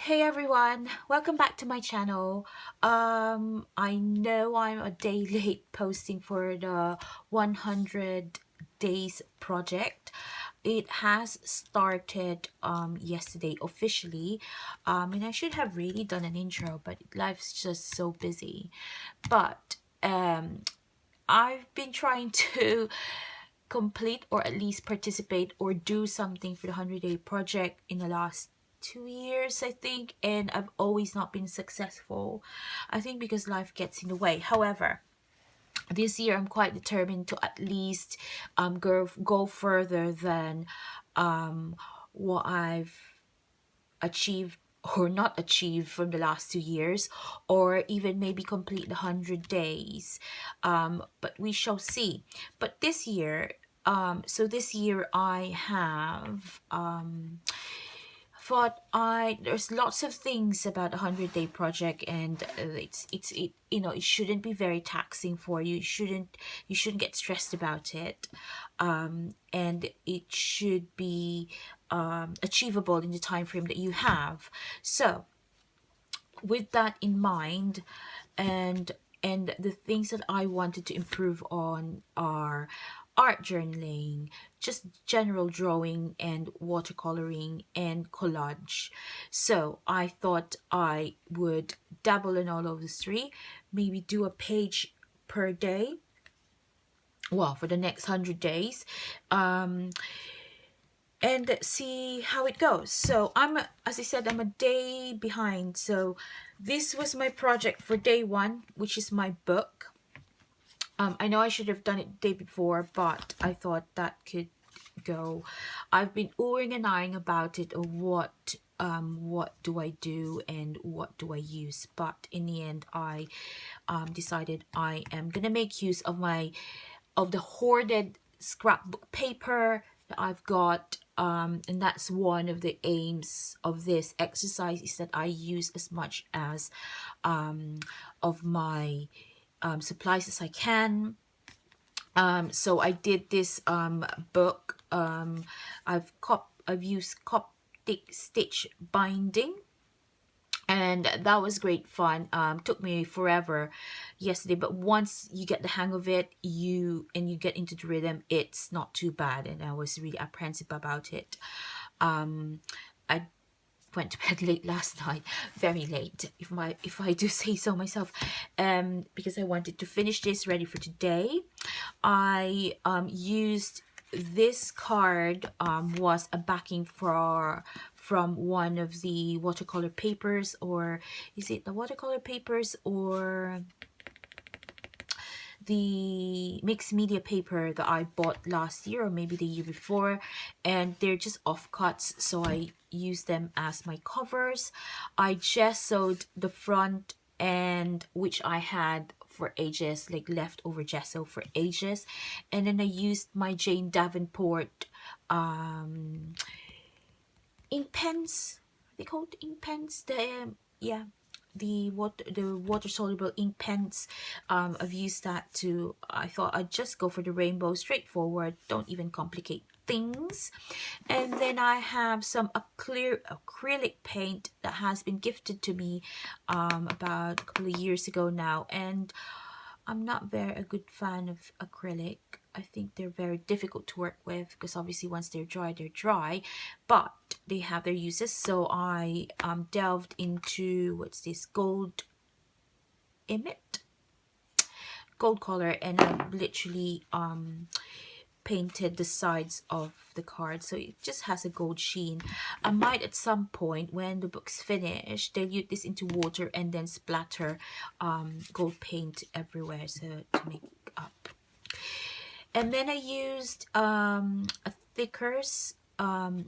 Hey everyone, welcome back to my channel. I know I'm a day late posting for the 100 days project. It has started yesterday officially, and I should have really done an intro, but life's just so busy. But I've been trying to complete or at least participate or do something for the 100-day project in the last 2 years, I think, and I've always not been successful. I think because life gets in the way. However, this year I'm quite determined to at least go further than what I've achieved or not achieved from the last 2 years, or even maybe complete the 100 days, but we shall see. But this year, so this year I have thought there's lots of things about a 100-day project, and it it shouldn't be very taxing for you. You shouldn't get stressed about it, and it should be achievable in the time frame that you have. So with that in mind, and the things that I wanted to improve on are art journaling, just general drawing and watercoloring and collage. So I thought I would dabble in all of the three, maybe do a page per day, well, for the next 100 days, and see how it goes. So as I said, I'm a day behind. So this was my project for day one, which is my book. I know I should have done it the day before, but I thought that could go. I've been oohing and eyeing about it, of what do I do and what do I use. But in the end, I decided I am gonna make use of the hoarded scrapbook paper that I've got, and that's one of the aims of this exercise, is that I use as much as of my supplies as I can. So I did this book. I've used Coptic stitch binding, and that was great fun. Took me forever yesterday, but once you get the hang of it, you get into the rhythm, it's not too bad, and I was really apprehensive about it. I went to bed late last night, very late, if I do say so myself, because I wanted to finish this ready for today. I used this card, was a backing from one of the watercolor papers, or is it the watercolor papers or the mixed media paper that I bought last year or maybe the year before, and they're just offcuts, so I use them as my covers. I gessoed the front end, which I had for ages, like leftover gesso for ages, and then I used my Jane Davenport ink pens. Are they called ink pens? Yeah, the water soluble ink pens. I've used that to. I thought I'd just go for the rainbow, straightforward, don't even complicate things. And then I have some clear acrylic paint that has been gifted to me about a couple of years ago now, and I'm not very a good fan of acrylic. I think they're very difficult to work with, because obviously once they're dry, but they have their uses. So I delved into, what's this, gold emmet, gold color, and I've literally painted the sides of the card, so it just has a gold sheen. I might at some point, when the book's finished, dilute this into water and then splatter gold paint everywhere, so to make up. And then I used a thickers, I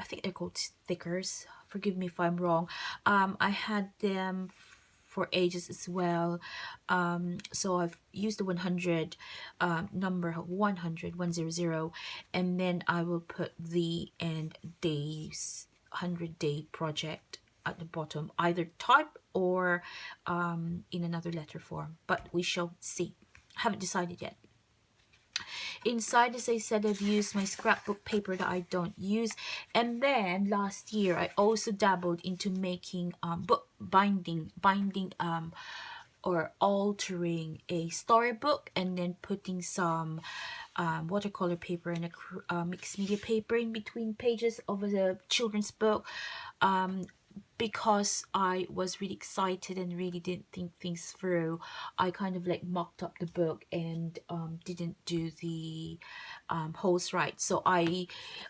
think they're called thickers, forgive me if I'm wrong. I had them for ages as well, so I've used the 100 number 100, and then I will put the end days 100-day project at the bottom, either type or in another letter form, but we shall see. Haven't decided yet. Inside, as I said, I've used my scrapbook paper that I don't use. And then last year I also dabbled into making book binding or altering a storybook, and then putting some watercolor paper and a mixed media paper in between pages of a children's book. Because I was really excited and really didn't think things through, I kind of like mocked up the book and didn't do the holes right. So I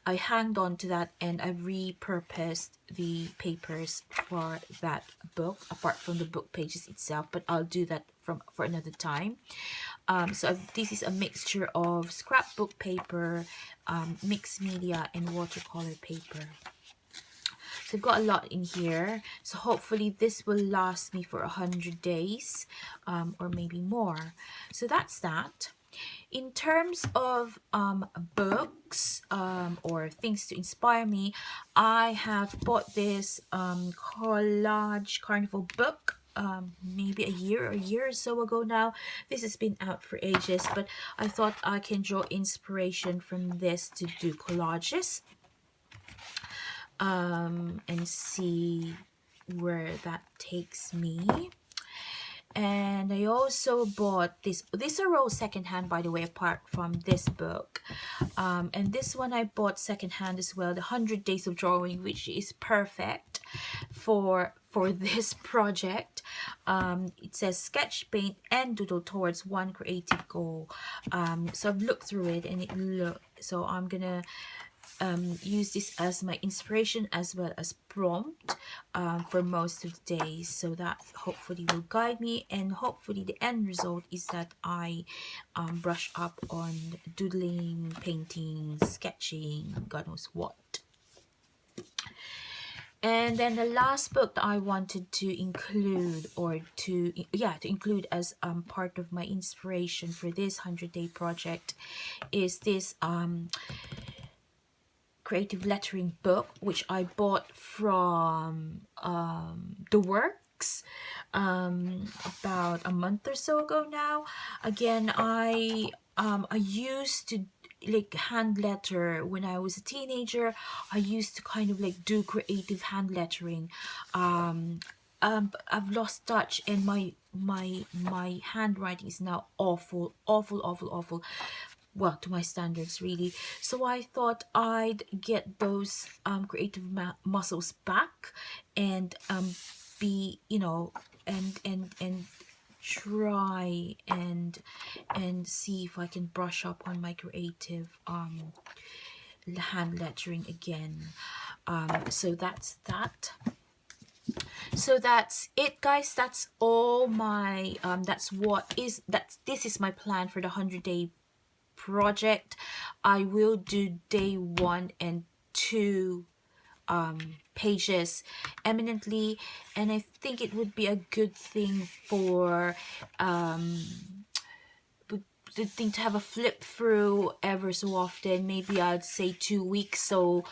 hanged on to that, and I repurposed the papers for that book apart from the book pages itself, but I'll do that for another time. So this is a mixture of scrapbook paper, mixed media, and watercolor paper. So I've got a lot in here. So hopefully this will last me for 100 days, or maybe more. So that's that. In terms of books, or things to inspire me, I have bought this Collage Carnival book maybe a year or so ago now. This has been out for ages, but I thought I can draw inspiration from this to do collages, and see where that takes me. And I also bought this. These are all secondhand, by the way, apart from this book. And this one I bought secondhand as well, the 100 Days of Drawing, which is perfect for this project. It says sketch, paint, and doodle towards one creative goal. So I've looked through it, and so I'm gonna use this as my inspiration as well as prompt for most of the days, so that hopefully will guide me, and hopefully the end result is that I brush up on doodling, painting, sketching, God knows what. And then the last book that I wanted to include, or to include as part of my inspiration for this 100-day project, is this creative lettering book, which I bought from The Works about a month or so ago now. Again, I used to like hand letter when I was a teenager. I used to kind of like do creative hand lettering. I've lost touch, and my handwriting is now awful. Well, to my standards, really. So I thought I'd get those creative muscles back, and be, and try and see if I can brush up on my creative hand lettering again. So that's that. So that's it, guys. That's all my this is my plan for the 100-day project. I will do day 1 and 2 pages eminently, and I think it would be a good thing for the thing to have a flip through ever so often. Maybe I'd say 2 weeks, so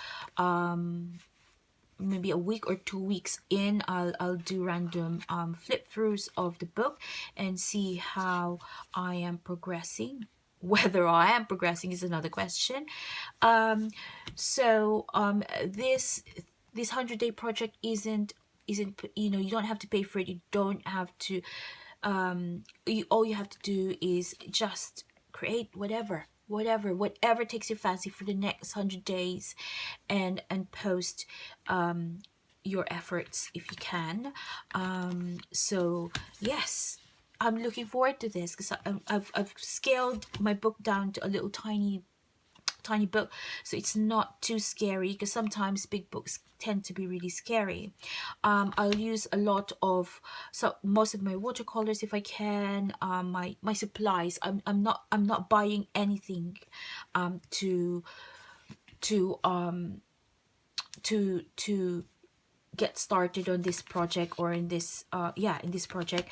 maybe a week or 2 weeks in, I'll do random flip throughs of the book and see how I am progressing. Whether I am progressing is another question. This 100-day project isn't, you don't have to pay for it. You don't have to all you have to do is just create whatever takes your fancy for the next 100 days, and post your efforts if you can. So yes, I'm looking forward to this, because I've scaled my book down to a little tiny book, so it's not too scary, because sometimes big books tend to be really scary. I'll use a lot of, most of my watercolors if I can, my supplies. I'm not buying anything to get started on this project, or in this in this project.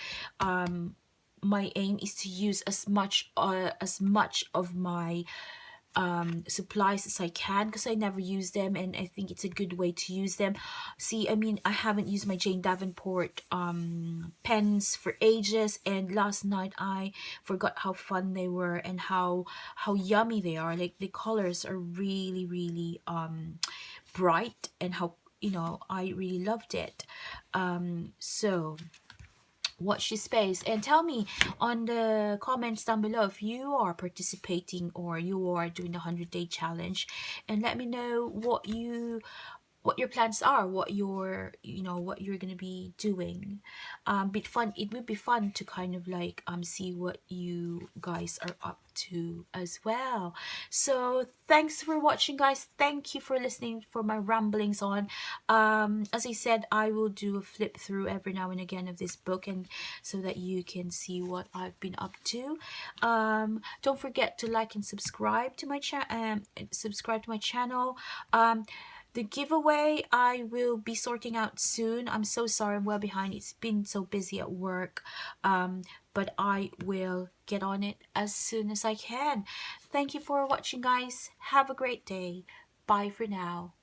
My aim is to use as much of my supplies as I can, because I never use them and I think it's a good way to use them. See, I mean, I haven't used my Jane Davenport pens for ages, and last night I forgot how fun they were and how yummy they are. Like, the colors are really, really bright, and how, you know, I really loved it. So watch this space and tell me on the comments down below if you are participating or you are doing the 100-day challenge, and let me know what your plans are, what your, you know, what you're gonna be doing. It would be fun to kind of like see what you guys are up to as well. So thanks for watching, guys. Thank you for listening for my ramblings on. As I said, I will do a flip through every now and again of this book, and so that you can see what I've been up to. Don't forget to like and subscribe to my channel. The giveaway I will be sorting out soon. I'm so sorry, I'm well behind. It's been so busy at work. But I will get on it as soon as I can. Thank you for watching, guys. Have a great day. Bye for now.